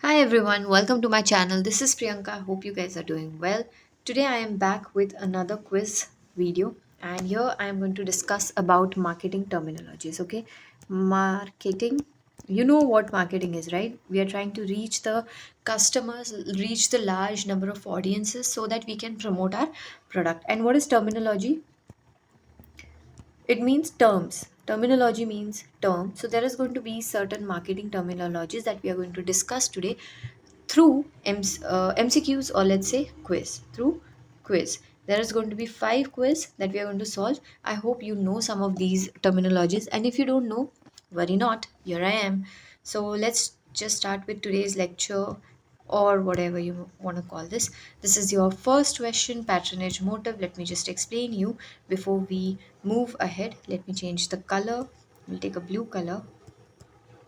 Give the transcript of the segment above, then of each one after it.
Hi everyone, welcome to my channel. This is Priyanka. Hope you guys are doing well. Today I am back with another quiz video and here I am going to discuss about marketing terminologies, okay? Marketing, you know what marketing is, right? We are trying to reach the customers, reach the large number of audiences so that we can promote our product. And what is terminology? It means terms. Terminology means term. So there is going to be certain marketing terminologies that we are going to discuss today through MCQs, or let's say quiz. Through quiz. There is going to be 5 quiz that we are going to solve. I hope you know some of these terminologies, and if you don't know, worry not. Here I am. So let's just start with today's lecture, or whatever you want to call this. This is your first question, patronage motive. Let me just explain you before we move ahead. Let me change the color. We'll take a blue color.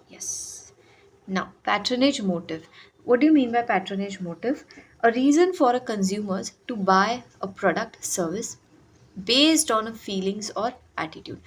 Yes. Now, patronage motive. What do you mean by patronage motive? A reason for a consumers to buy a product service based on a feelings or attitude.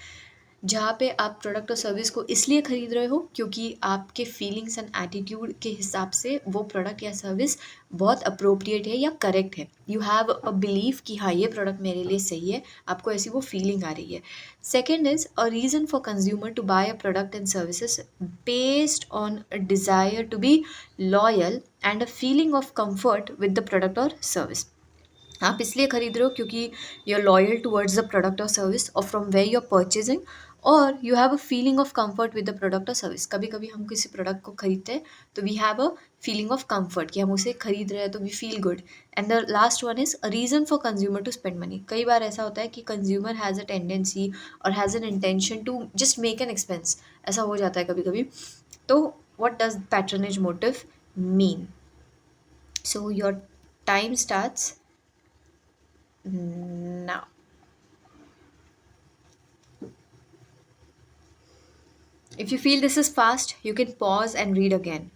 जहाँ पे आप product और service को इसलिए खरीद रहे हो क्योंकि आपके फीलिंग्स एंड एटीट्यूड के हिसाब से वो प्रोडक्ट या सर्विस बहुत अप्रोप्रिएट है या करेक्ट है। यू हैव अ बिलीव कि हाँ, ये प्रोडक्ट मेरे लिए सही है, आपको ऐसी वो फीलिंग आ रही है। Second is a reason for consumer to buy a product and services based on a desire to be loyal and a feeling of comfort with the product और सर्विस। आप इसलिए खरीद रहे हो क्योंकि you are loyal towards the product और service, और from where you are purchasing, और you have a feeling of comfort with the product और सर्विस। कभी कभी हम किसी प्रोडक्ट को खरीदते हैं तो we have a feeling of comfort कि हम उसे खरीद रहे हैं तो we feel good. And the last one is a reason for consumer to spend money. कई बार ऐसा होता है कि कंज्यूमर हैज़ अ टेंडेंसी और has an intention to just make an expense. ऐसा हो जाता है कभी कभी। तो what does patronage motive mean? So your time starts now. If you feel this is fast, you can pause and read again.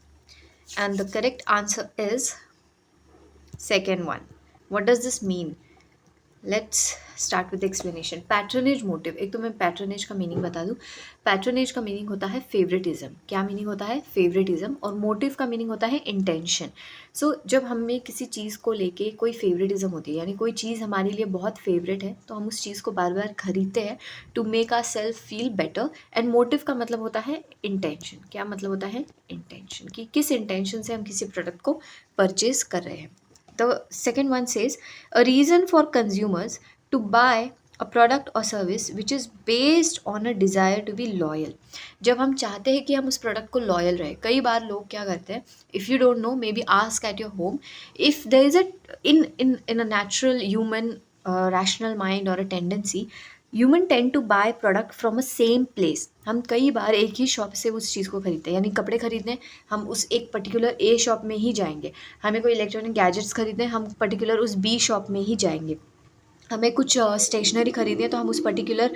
And the correct answer is second one. What does this mean? Let's start with explanation. Patronage motive, एक तो मैं patronage का meaning बता दूँ। Patronage का meaning होता है favouritism. क्या मीनिंग होता है? फेवरेटिज्म। और मोटिव का मीनिंग होता है इंटेंशन। सो जब हमें किसी चीज़ को लेके कोई फेवरेटिज्म होती है, यानी कोई चीज़ हमारे लिए बहुत फेवरेट है, तो हम उस चीज़ को बार बार खरीदते हैं to make our self feel better. And motive का मतलब होता है इंटेंशन। क्या मतलब होता है? इंटेंशन, कि किस इंटेंशन से हम किसी प्रोडक्ट को परचेज कर रहे हैं। The second one says a reason for consumers to buy a product or service which is based on a desire to be loyal। जब हम चाहते हैं कि हम उस प्रोडक्ट को लॉयल रहे। कई बार लोग क्या करते हैं, if you don't know, maybe ask at your home, if there is a in a natural human rational mind or a tendency, human tend to buy product from a same place. हम कई बार एक ही shop से उस चीज़ को खरीदते हैं। यानी कपड़े खरीदने हम उस एक पर्टिकुलर ए शॉप में ही जाएंगे। हमें कोई इलेक्ट्रॉनिक गैजेट्स खरीदने हम पर्टिकुलर उस बी शॉप में ही जाएंगे। हमें कुछ स्टेशनरी खरीदनी है तो हम उस पर्टिकुलर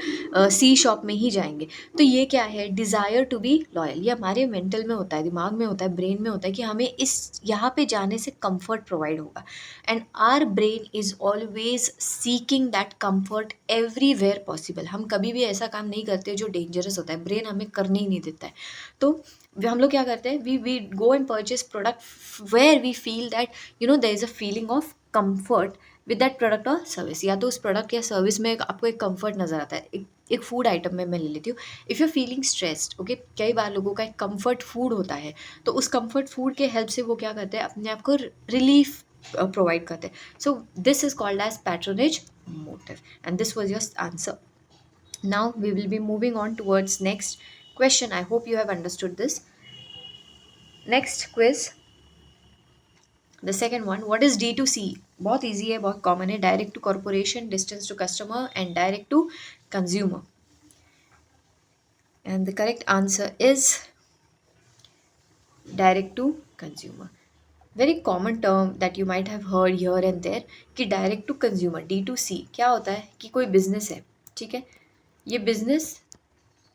सी शॉप में ही जाएंगे। तो ये क्या है? Desire to be loyal. ये हमारे मेंटल में होता है, दिमाग में होता है, ब्रेन में होता है कि हमें इस यहाँ पे जाने से कंफर्ट प्रोवाइड होगा। And our brain is always seeking that comfort everywhere possible. हम कभी भी ऐसा काम नहीं करते जो डेंजरस होता है, ब्रेन हमें करने ही नहीं देता है। तो हम लोग क्या करते हैं, we go and purchase product where we feel that there is a feeling of comfort with that product और सर्विस। या तो उस प्रोडक्ट या सर्विस में आपको एक कंफर्ट नज़र आता है। एक फूड आइटम में मैं ले लेती हूँ। If you feeling stressed, okay, कई बार लोगों का एक कंफर्ट फूड होता है, तो उस कंफर्ट फूड के हेल्प से वो क्या करते हैं, अपने आप को रिलीफ प्रोवाइड करते हैं। So this is called as patronage motive and this was your answer. Now we will be moving on towards next question. I hope you have understood this. Next quiz, the second one, what is D2C? बहुत easy है, बहुत common है। Direct to corporation, distance to customer and direct to consumer. And the correct answer is direct to consumer. Very common term that you might have heard here and there कि direct to consumer, D2C क्या होता है कि कोई business है, ठीक है, ये बिजनेस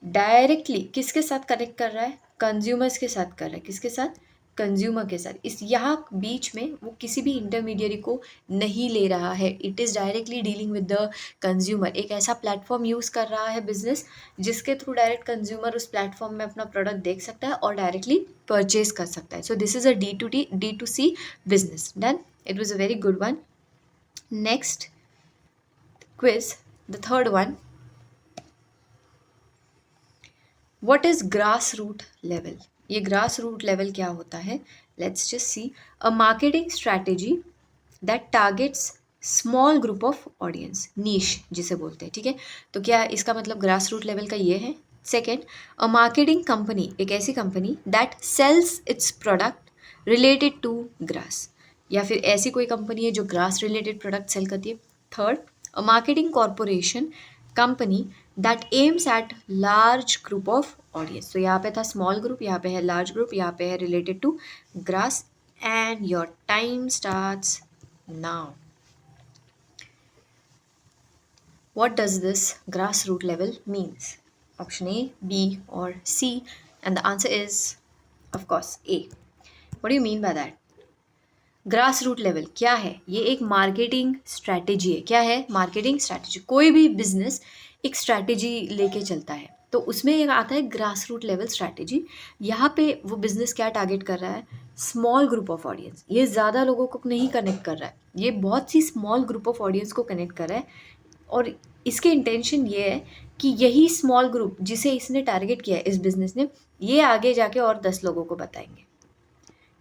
डायरेक्टली किसके साथ कनेक्ट कर रहा है? कंज्यूमर्स के साथ कर रहा है। किसके साथ? कंज्यूमर के साथ, इस यहाँ बीच में वो किसी भी इंटरमीडियरी को नहीं ले रहा है. It is directly dealing with the consumer. एक ऐसा प्लेटफॉर्म यूज़ कर रहा है बिजनेस जिसके थ्रू डायरेक्ट कंज्यूमर उस प्लेटफॉर्म में अपना प्रोडक्ट देख सकता है और डायरेक्टली परचेज कर सकता है. So this is a D2C business. Done. It was a very good one. Next quiz, the third one. What is grassroot level? ये grassroot level क्या होता है? Let's just see. A marketing strategy that targets small group of audience, niche जिसे बोलते हैं. ठीक है, तो क्या इसका मतलब grassroot level का ये है. Second, a marketing company, एक ऐसी company that sells its product related to grass, या फिर ऐसी कोई कंपनी है जो ग्रास रिलेटेड प्रोडक्ट सेल करती है. Third, a marketing corporation company that aims at large group of audience. तो यहाँ पे था स्मॉल ग्रुप, यहाँ पे है लार्ज ग्रुप, यहाँ पे है related to grass. And your time starts now. What does this grassroots level means? Option A, B or C? And the answer is, of course, A. What do you mean by that? Grass root level क्या है? ये एक marketing strategy है. क्या है? Marketing strategy. कोई भी business एक स्ट्रैटेजी लेके चलता है, तो उसमें एक आता है ग्रास रूट लेवल स्ट्रैटेजी. यहाँ पे वो बिजनेस क्या टारगेट कर रहा है? Small group of audience. ये ज़्यादा लोगों को नहीं कनेक्ट कर रहा है, ये बहुत C small group of audience को कनेक्ट कर रहा है. और इसके इंटेंशन ये है कि यही स्मॉल ग्रुप जिसे इसने टारगेट किया है इस बिजनेस ने, ये आगे जाके और 10 लोगों को बताएंगे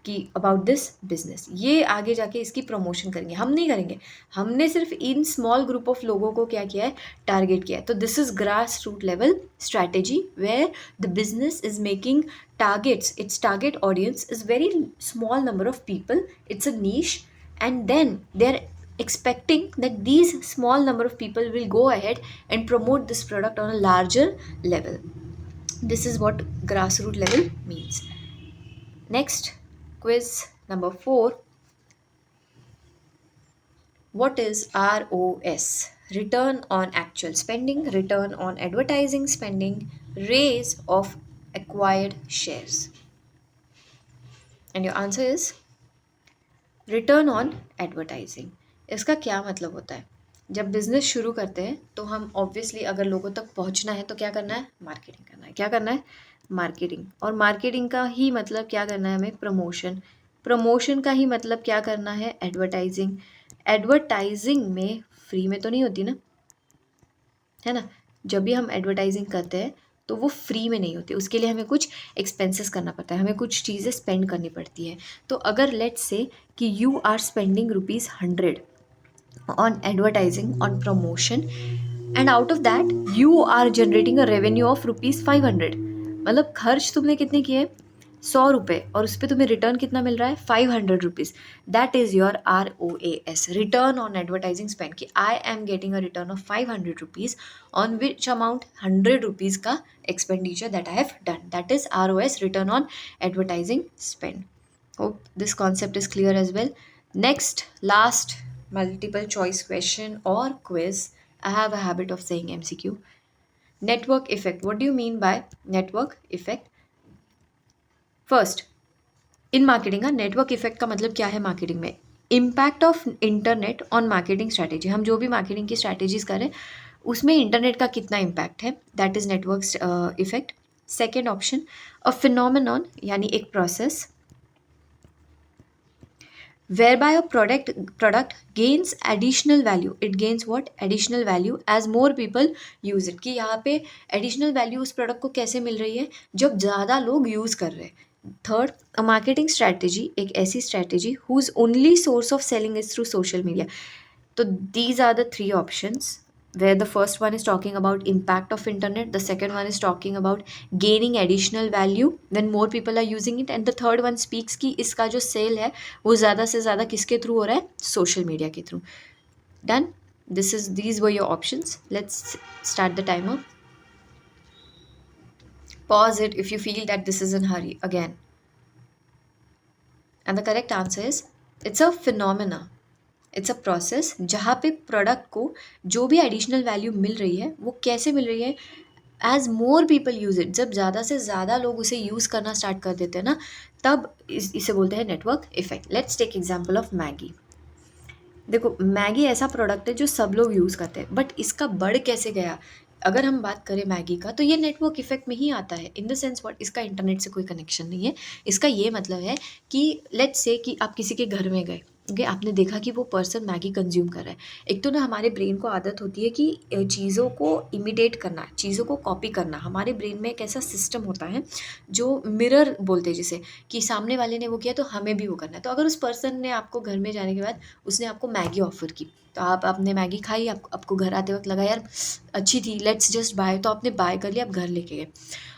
कि अबाउट दिस बिजनेस. ये आगे जाके इसकी प्रमोशन करेंगे. हम नहीं करेंगे, हमने सिर्फ इन स्मॉल ग्रुप ऑफ लोगों को क्या किया है? टारगेट किया है. तो this is grass root level strategy where the business is making targets. Its target audience is very small number of people. It's a niche, and then they're expecting that these small number of people will go ahead and promote this product on a larger level. This is what grassroots level means. Next quiz number 4. What is ROS? Return on actual spending, return on advertising spending, raise of acquired shares. And your answer is return on advertising. इसका क्या मतलब होता है? जब business शुरू करते हैं तो हम ऑब्वियसली अगर लोगों तक पहुंचना है तो क्या करना है? मार्केटिंग करना है. क्या करना है? मार्केटिंग. और मार्केटिंग का ही मतलब क्या करना है हमें? प्रमोशन. प्रमोशन का ही मतलब क्या करना है? एडवर्टाइजिंग. एडवर्टाइजिंग में फ्री में तो नहीं होती ना, है ना. जब भी हम एडवर्टाइजिंग करते हैं तो वो फ्री में नहीं होती, उसके लिए हमें कुछ एक्सपेंसेस करना पड़ता है, हमें कुछ चीज़ें स्पेंड करनी पड़ती है. तो अगर लेट्स से कि you are spending ₹100 on advertising, on promotion, and out of that you are generating a revenue of ₹500. मतलब खर्च तुमने कितने किए? ₹100, और उस पर तुम्हें रिटर्न कितना मिल रहा है? ₹500. That is your ROAS, return on advertising spend. कि I am getting a return of ₹500 on which amount? ₹100 का expenditure that I have done. That is ROS, return on advertising spend. Hope this concept is clear as well. Next, last multiple choice question or quiz. I have a habit of saying MCQ. Network effect. What do you mean by network effect? First, in marketing का network effect का मतलब क्या है marketing में? Impact of internet on marketing strategy. हम जो भी marketing की स्ट्रैटेजीज करें उसमें इंटरनेट का कितना इम्पैक्ट है, that is network effect. Second option, a phenomenon यानी एक process whereby a product gains additional value. It gains what? Additional value as more people use it. कि यहाँ पे additional value उस product को कैसे मिल रही है? जब ज़्यादा लोग use कर रहे हैं. थर्ड, अ मार्केटिंग स्ट्रैटेजी, एक ऐसी strategy whose only source of selling is through social media. तो these are the three options where the first one is talking about impact of internet, the second one is talking about gaining additional value when more people are using it, and the third one speaks कि इसका जो cell है वो ज़्यादा से ज़्यादा किसके through हो रहा है? सोशल मीडिया के through. Done. These were your options. Let's start the timer. Pause it if you feel that this is in hurry again. And the correct answer is it's a phenomena. It's a process जहाँ पे product को जो भी additional value मिल रही है वो कैसे मिल रही है? As more people use it, जब ज़्यादा से ज़्यादा लोग उसे यूज़ करना स्टार्ट कर देते हैं ना, तब इसे बोलते हैं network effect. Let's take example of Maggi. देखो, मैगी ऐसा प्रोडक्ट है जो सब लोग यूज़ करते हैं, बट इसका बढ़ कैसे गया? अगर हम बात करें मैगी का, तो ये नेटवर्क इफ़ेक्ट में ही आता है। इन द सेंस व्हाट, इसका इंटरनेट से कोई कनेक्शन नहीं है। इसका ये मतलब है कि लेट्स से कि आप किसी के घर में गए, ओके, आपने देखा कि वो पर्सन मैगी कंज़्यूम कर रहा है। एक तो ना हमारे ब्रेन को आदत होती है कि चीज़ों को इमिटेट करना, चीज़ों को कॉपी करना। हमारे ब्रेन में एक ऐसा सिस्टम होता है जो मिरर बोलते हैं जिसे, कि सामने वाले ने वो किया तो हमें भी वो करना है। तो अगर उस पर्सन ने आपको घर में जाने के बाद उसने आपको मैगी ऑफ़र की, तो आप आपने मैगी खाई, आपको घर आते वक़्त लगा यार अच्छी थी, लेट्स जस्ट बाय, तो आपने बाय कर लिया, आप घर लेके गए।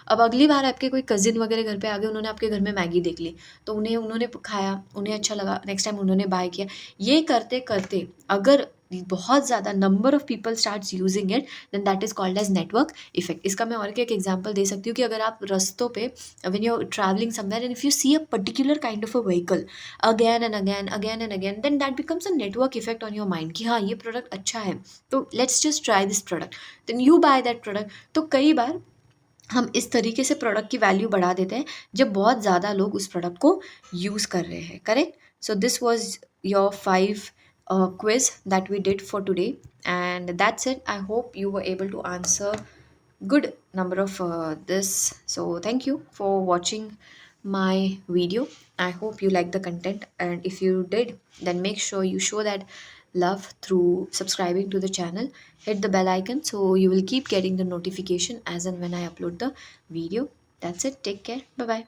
अब अगली बार आपके कोई कज़िन वग़ैरह घर पे आ गए, उन्होंने आपके घर में मैगी देख ली, तो उन्होंने खाया, उन्हें अच्छा लगा, नेक्स्ट टाइम उन्होंने बाय किया। ये करते-करते अगर बहुत ज़्यादा number of people starts using it, then that is called as network effect. इसका मैं और क्या एक एग्ज़ाम्पल दे सकती हूँ कि अगर आप रास्तों पे, when you are travelling somewhere and if you see a particular kind of a vehicle again and again, then that becomes a network effect on your mind कि हाँ, ये प्रोडक्ट अच्छा है, तो let's just try this product, then you buy that product. तो कई बार हम इस तरीके से प्रोडक्ट की वैल्यू बढ़ा देते हैं जब बहुत ज़्यादा लोग उस प्रोडक्ट को यूज़ कर रहे हैं, correct? So this was your 5 quiz that we did for today, and that's it. I hope you were able to answer good number of this. So thank you for watching my video. I hope you like the content, and if you did, then make sure you show that love through subscribing to the channel. Hit the bell icon so you will keep getting the notification as and when I upload the video. That's it. Take care. Bye bye.